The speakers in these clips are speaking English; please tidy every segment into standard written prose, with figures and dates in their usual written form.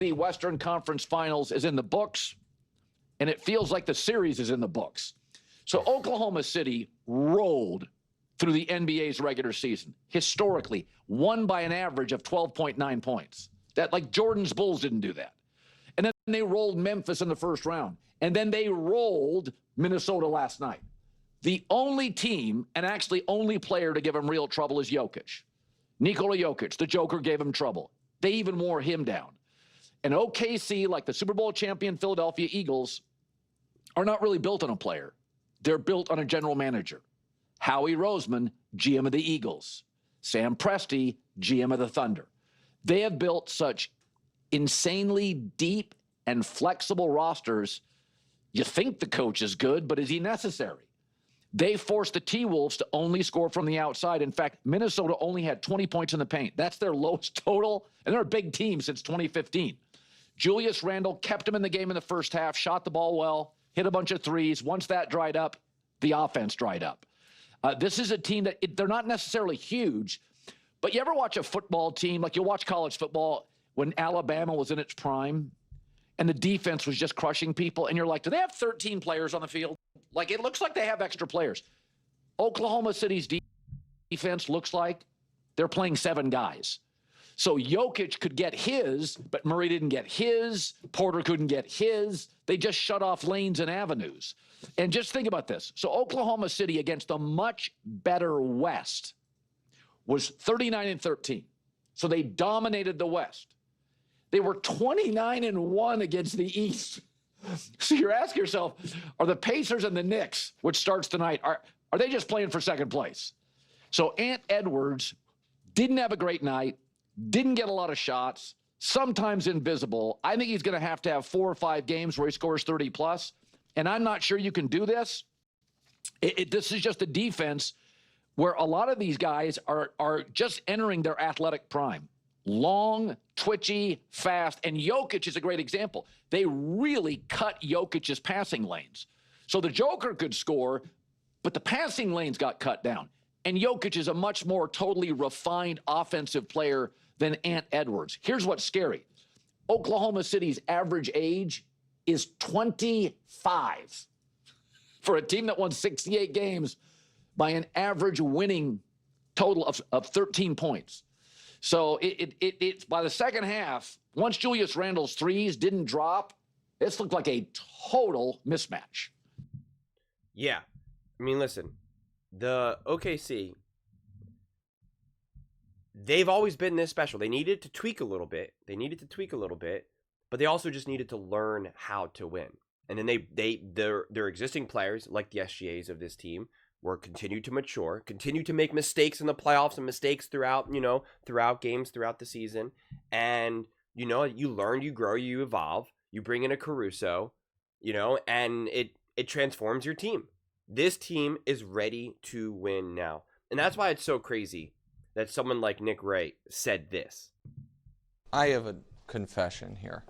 Western Conference Finals is in the books, and it feels like the series is in the books. So Oklahoma City rolled through the NBA's regular season, historically, won by an average of 12.9 points. That, like, Jordan's Bulls didn't do that. And then they rolled Memphis in the first round. And then they rolled Minnesota last night. The only team, and actually only player to give him real trouble is Jokic. Nikola Jokic, the Joker, gave him trouble. They even wore him down. And OKC, like the Super Bowl champion Philadelphia Eagles, are not really built on a player. They're built on a general manager. Howie Roseman, GM of the Eagles. Sam Presti, GM of the Thunder. They have built such insanely deep and flexible rosters. You think the coach is good, but is he necessary? They forced the T-Wolves to only score from the outside. In fact, Minnesota only had 20 points in the paint. That's their lowest total, and they're a big team since 2015. Julius Randle kept him in the game in the first half, shot the ball well, hit a bunch of threes. Once that dried up, the offense dried up. This is a team that they're not necessarily huge, but you ever watch a football team, like you'll watch college football when Alabama was in its prime and the defense was just crushing people, and you're like, do they have 13 players on the field? Like, it looks like they have extra players. Oklahoma City's defense looks like they're playing 7 guys. So Jokic could get his, but Murray didn't get his. Porter couldn't get his. They just shut off lanes and avenues. And just think about this. So Oklahoma City against a much better West was 39-13. So they dominated the West. They were 29-1 against the East. So you're asking yourself, are the Pacers and the Knicks, which starts tonight, are they just playing for second place? So Ant Edwards didn't have a great night, didn't get a lot of shots, sometimes invisible. I think he's going to have 4 or 5 games where he scores 30 plus. And I'm not sure you can do this. This is just a defense where a lot of these guys are just entering their athletic prime. Long, twitchy, fast, and Jokic is a great example. They really cut Jokic's passing lanes. So the Joker could score, but the passing lanes got cut down. And Jokic is a much more totally refined offensive player than Ant Edwards. Here's what's scary. Oklahoma City's average age is 25 for a team that won 68 games by an average winning total of 13 points. So it's by the second half, once Julius Randle's threes didn't drop, this looked like a total mismatch. Yeah. I mean, listen, the OKC, they've always been this special. They needed to tweak a little bit. But they also just needed to learn how to win. And then their existing players, like the SGAs of this team, were continued to mature, continue to make mistakes in the playoffs and mistakes throughout games throughout the season. And, you learn, you grow, you evolve, you bring in a Caruso, and it transforms your team. This team is ready to win now. And that's why it's so crazy that someone like Nick Ray said this. I have a confession here.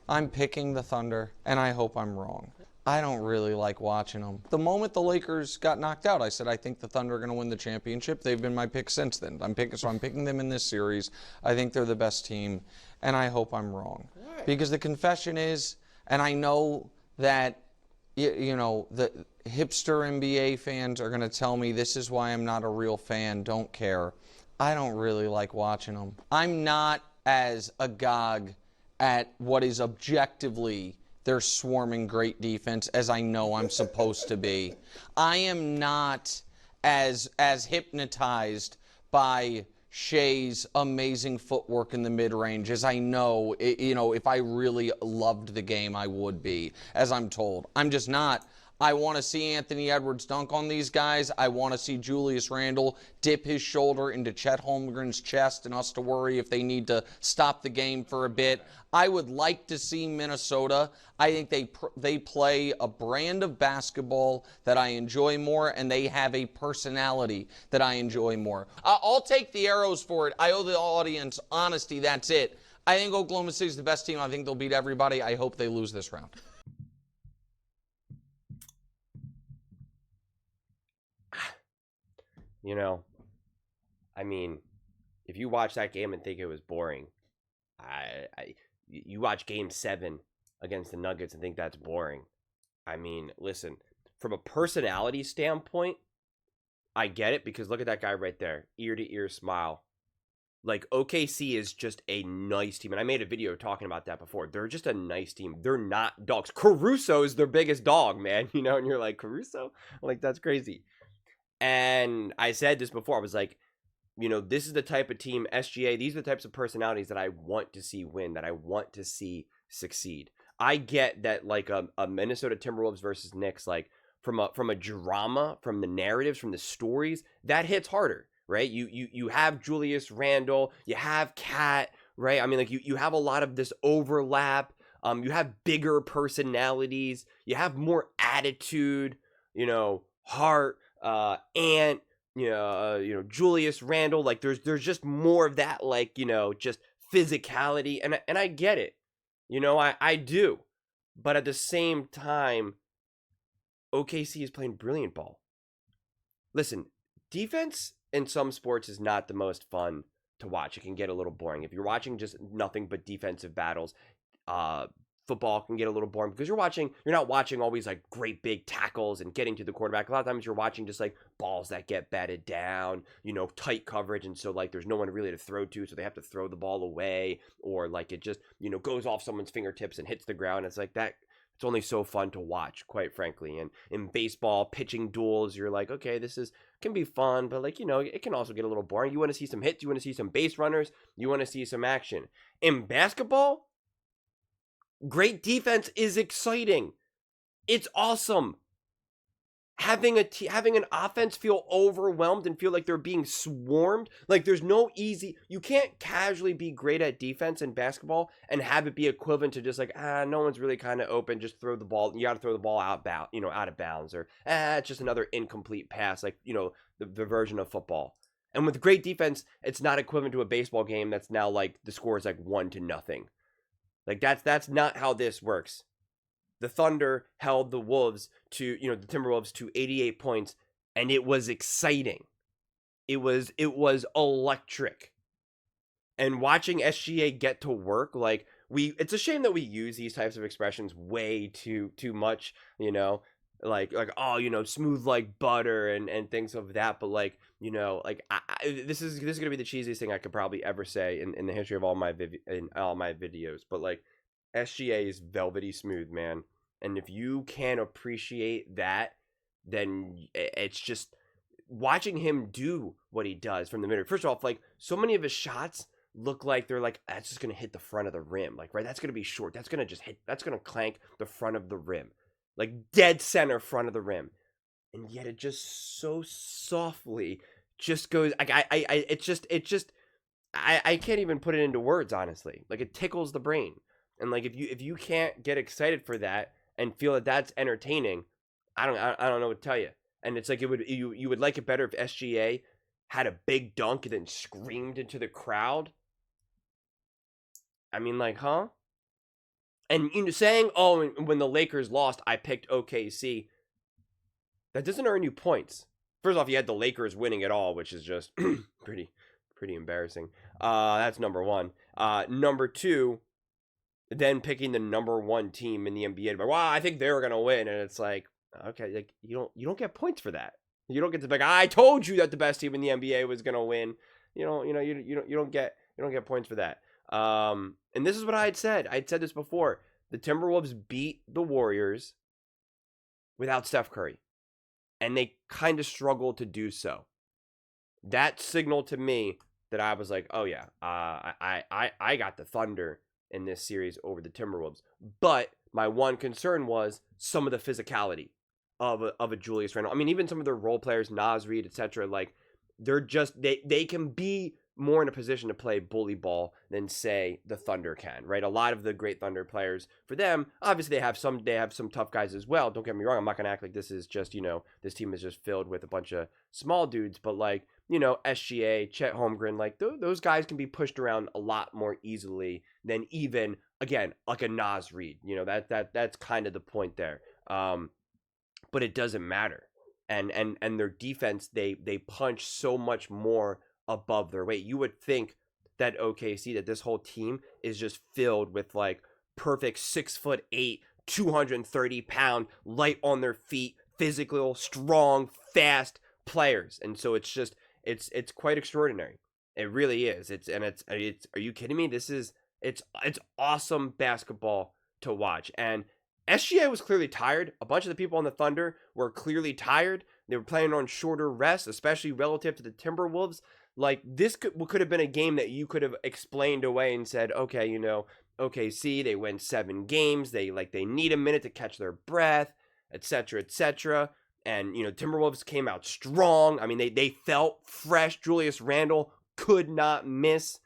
I'm picking the Thunder, and I hope I'm wrong. I don't really like watching them. The moment the Lakers got knocked out, I said I think the Thunder are going to win the championship. They've been my pick since then. I'm picking them in this series. I think they're the best team, and I hope I'm wrong. Right. Because the confession is, and I know that the hipster NBA fans are going to tell me this is why I'm not a real fan, don't care. I don't really like watching them. I'm not as agog at what is objectively their swarming great defense as I know I'm supposed to be. I am not as hypnotized by Shea's amazing footwork in the mid-range as I know, if I really loved the game, I would be, as I'm told. I'm just not. I want to see Anthony Edwards dunk on these guys. I want to see Julius Randle dip his shoulder into Chet Holmgren's chest and us to worry if they need to stop the game for a bit. I would like to see Minnesota. I think they play a brand of basketball that I enjoy more, and they have a personality that I enjoy more. I'll take the arrows for it. I owe the audience honesty. That's it. I think Oklahoma City is the best team. I think they'll beat everybody. I hope they lose this round. I mean, if you watch that game and think it was boring, you watch Game 7 against the Nuggets and think that's boring. I mean, listen, from a personality standpoint, I get it because look at that guy right there, ear to ear smile. Like OKC is just a nice team, and I made a video talking about that before. They're just a nice team. They're not dogs. Caruso is their biggest dog, man. You know, and you're like, Caruso? Like, that's crazy. And I said this before. I was like, you know, this is the type of team, SGA, these are the types of personalities that I want to see win, that I want to see succeed. I get that, like, a Minnesota Timberwolves versus Knicks, like, from a drama, from the narratives, from the stories, that hits harder, right? You have Julius Randle, you have Cat, right? I mean, like, you have a lot of this overlap. You have bigger personalities, you have more attitude, you know, heart, and Julius Randle, like there's just more of that, like, you know, just physicality, and I get it, you know, I do, but at the same time, OKC is playing brilliant ball. Listen, defense in some sports is not the most fun to watch. It can get a little boring if you're watching just nothing but defensive battles. Football can get a little boring because you're not watching always like great big tackles and getting to the quarterback. A lot of times you're watching just like balls that get batted down, you know, tight coverage. And so like there's no one really to throw to, so they have to throw the ball away, or like it just, you know, goes off someone's fingertips and hits the ground. It's like that. It's only so fun to watch, quite frankly. And in baseball, pitching duels, you're like, okay, can be fun, but like, you know, it can also get a little boring. You want to see some hits, you want to see some base runners, you want to see some action. In basketball, great defense is exciting. It's awesome. Having an offense feel overwhelmed and feel like they're being swarmed, like there's no easy. You can't casually be great at defense in basketball and have it be equivalent to just like no one's really kind of open. Just throw the ball. You got to throw the ball out of bounds, or it's just another incomplete pass. Like, you know, the version of football. And with great defense, it's not equivalent to a baseball game that's now like the score is like 1-0. Like that's not how this works. The Thunder held the Timberwolves to 88 points, and it was exciting. It was electric. And watching SGA get to work, like it's a shame that we use these types of expressions way too much, you know, like oh, you know, smooth like butter and things of that, but like, you know, like this is gonna be the cheesiest thing I could probably ever say in the history of all my videos, but like SGA is velvety smooth, man. And if you can't appreciate that, then it's just watching him do what he does from the middle. First off, like so many of his shots look like they're like, that's just going to hit the front of the rim. Like, right, that's going to be short. That's going to clank the front of the rim. Like dead center front of the rim. And yet it just so softly just goes, like, I can't even put it into words, honestly. Like it tickles the brain. And like if you can't get excited for that and feel that that's entertaining, I don't know what to tell you. And it's like you would like it better if SGA had a big dunk and then screamed into the crowd. I mean, like, huh? And you know, saying, oh, when the Lakers lost, I picked OKC. That doesn't earn you points. First off, you had the Lakers winning it all, which is just pretty embarrassing. That's number one. Number two, then picking the number one team in the NBA. But wow, I think they're gonna win, and it's like, okay, like you don't get points for that. You don't get to be like, I told you that the best team in the NBA was gonna win. You don't get points for that. And this is what I had said. I'd said this before. The Timberwolves beat the Warriors without Steph Curry, and they kind of struggled to do so. That signaled to me that I was like, oh yeah, I got the Thunder in this series over the Timberwolves. But my one concern was some of the physicality of a Julius Randle. I mean, even some of their role players, Naz Reid, etc. Like they're just they can be more in a position to play bully ball than say the Thunder can, right? A lot of the great Thunder players, for them, obviously they have some tough guys as well. Don't get me wrong. I'm not gonna act like this is just, you know, this team is just filled with a bunch of small dudes, but like, you know, SGA, Chet Holmgren, like those guys can be pushed around a lot more easily than even, again, like a Naz Reid. You know, that's kind of the point there. But it doesn't matter. And their defense, they punch so much more above their weight. You would think that OKC, that this whole team is just filled with like perfect 6'8", 230-pound, light on their feet, physical, strong, fast players. And so it's just it's quite extraordinary. It really is. It's are you kidding me? It's awesome basketball to watch. And SGA was clearly tired. A bunch of the people on the Thunder were clearly tired. They were playing on shorter rests, especially relative to the Timberwolves. Like, this could have been a game that you could have explained away and said, okay, OKC, they win 7 games. They need a minute to catch their breath, etc., etc. And, Timberwolves came out strong. I mean, they felt fresh. Julius Randle could not miss.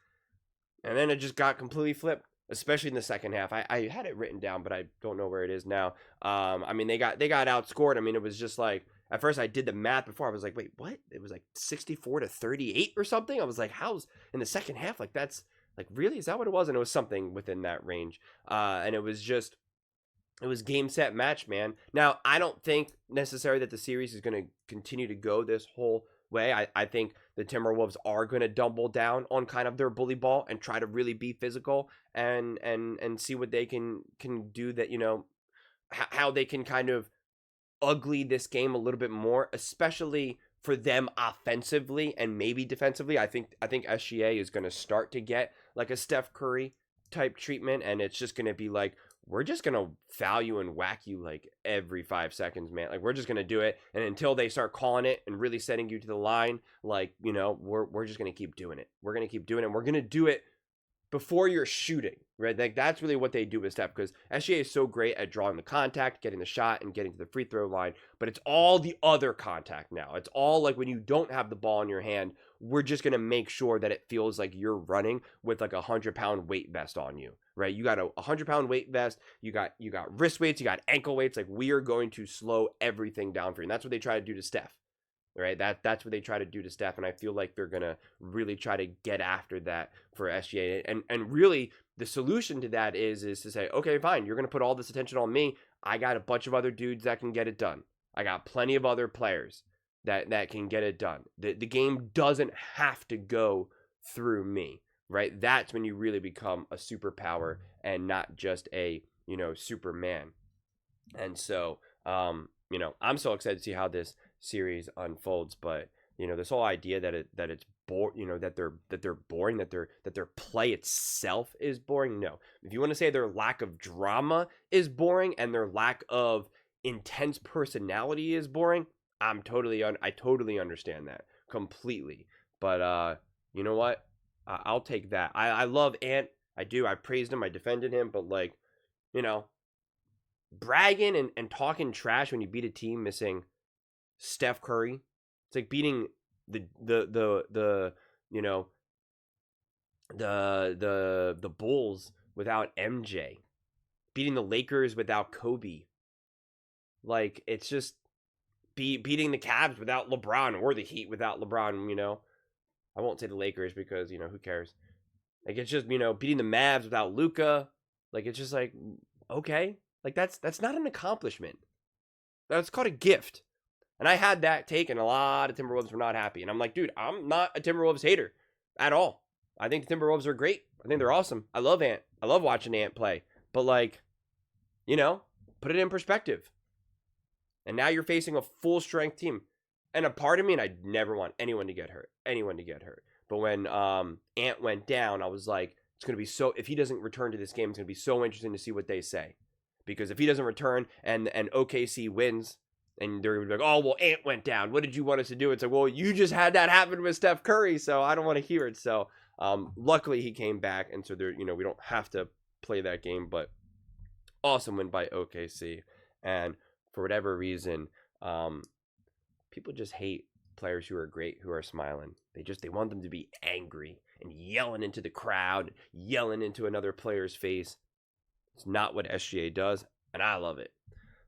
And then it just got completely flipped, especially in the second half. I had it written down, but I don't know where it is now. I mean, they got outscored. I mean, it was just like, at first I did the math before. I was like, wait, what? It was like 64-38 or something. I was like, how's in the second half? Like, that's like, really? Is that what it was? And it was something within that range. And it was game, set, match, man. Now, I don't think necessarily that the series is going to continue to go this whole way. I think the Timberwolves are going to double down on kind of their bully ball and try to really be physical and see what they can do, that, how they can kind of ugly this game a little bit more, especially for them offensively and maybe defensively. I think SGA is going to start to get like a Steph Curry type treatment, and it's just going to be like, we're just going to foul you and whack you like every 5 seconds, man. Like, we're just going to do it. And until they start calling it and really setting you to the line, like, we're just going to keep doing it. We're going to keep doing it. We're going to do it before you're shooting, right? Like, that's really what they do with Steph, because SGA is so great at drawing the contact, getting the shot, and getting to the free throw line. But it's all the other contact now. It's all like when you don't have the ball in your hand, we're just going to make sure that it feels like you're running with like a 100-pound weight vest on you, right? You got a 100-pound weight vest. You got wrist weights. You got ankle weights. Like, we are going to slow everything down for you. And that's what they try to do to Steph. Right, that's what they try to do to Steph, and I feel like they're gonna really try to get after that for SGA. And really, the solution to that is to say, okay, fine, you're gonna put all this attention on me. I got a bunch of other dudes that can get it done. I got plenty of other players that can get it done. The game doesn't have to go through me, right? That's when you really become a superpower and not just a Superman. And so I'm so excited to see how this series unfolds, but this whole idea that it's that they're boring, that their play itself is boring. No, if you want to say their lack of drama is boring and their lack of intense personality is boring, I totally understand that completely. But you know what? I'll take that. I love Ant. I do. I praised him. I defended him. But like, bragging and talking trash when you beat a team missing Steph Curry, it's like beating the Bulls without MJ, beating the Lakers without Kobe. Like, it's just beating the Cavs without LeBron, or the Heat without LeBron. I won't say the Lakers because who cares. Like, it's just beating the Mavs without Luka. Like, it's just like, okay, like that's not an accomplishment. That's called a gift. And I had that take, and a lot of Timberwolves were not happy. And I'm like, dude, I'm not a Timberwolves hater at all. I think the Timberwolves are great. I think they're awesome. I love Ant. I love watching Ant play. But like, put it in perspective. And now you're facing a full strength team. And a part of me, and I never want anyone to get hurt. But when Ant went down, I was like, it's going to be so, if he doesn't return to this game, it's going to be so interesting to see what they say. Because if he doesn't return and OKC wins, and they're like, oh, well, Ant went down. What did you want us to do? It's like, well, you just had that happen with Steph Curry, so I don't want to hear it. So luckily he came back, and so there, we don't have to play that game. But awesome win by OKC. And for whatever reason, people just hate players who are great, who are smiling. They want them to be angry and yelling into the crowd, yelling into another player's face. It's not what SGA does, and I love it.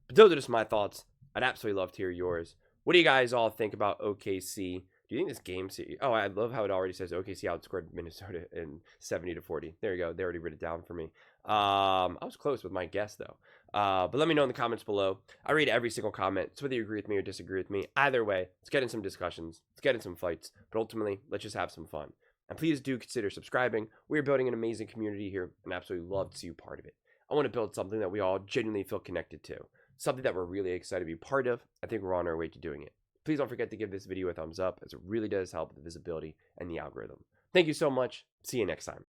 But those are just my thoughts. I'd absolutely love to hear yours. What do you guys all think about OKC? Do you think this game series... Oh, I love how it already says OKC outscored Minnesota in 70-40. There you go. They already wrote it down for me. I was close with my guess, though. But let me know in the comments below. I read every single comment. So whether you agree with me or disagree with me, either way, let's get in some discussions. Let's get in some fights. But ultimately, let's just have some fun. And please do consider subscribing. We're building an amazing community here and absolutely love to see you part of it. I want to build something that we all genuinely feel connected to, something that we're really excited to be part of. I think we're on our way to doing it. Please don't forget to give this video a thumbs up, as it really does help with the visibility and the algorithm. Thank you so much. See you next time.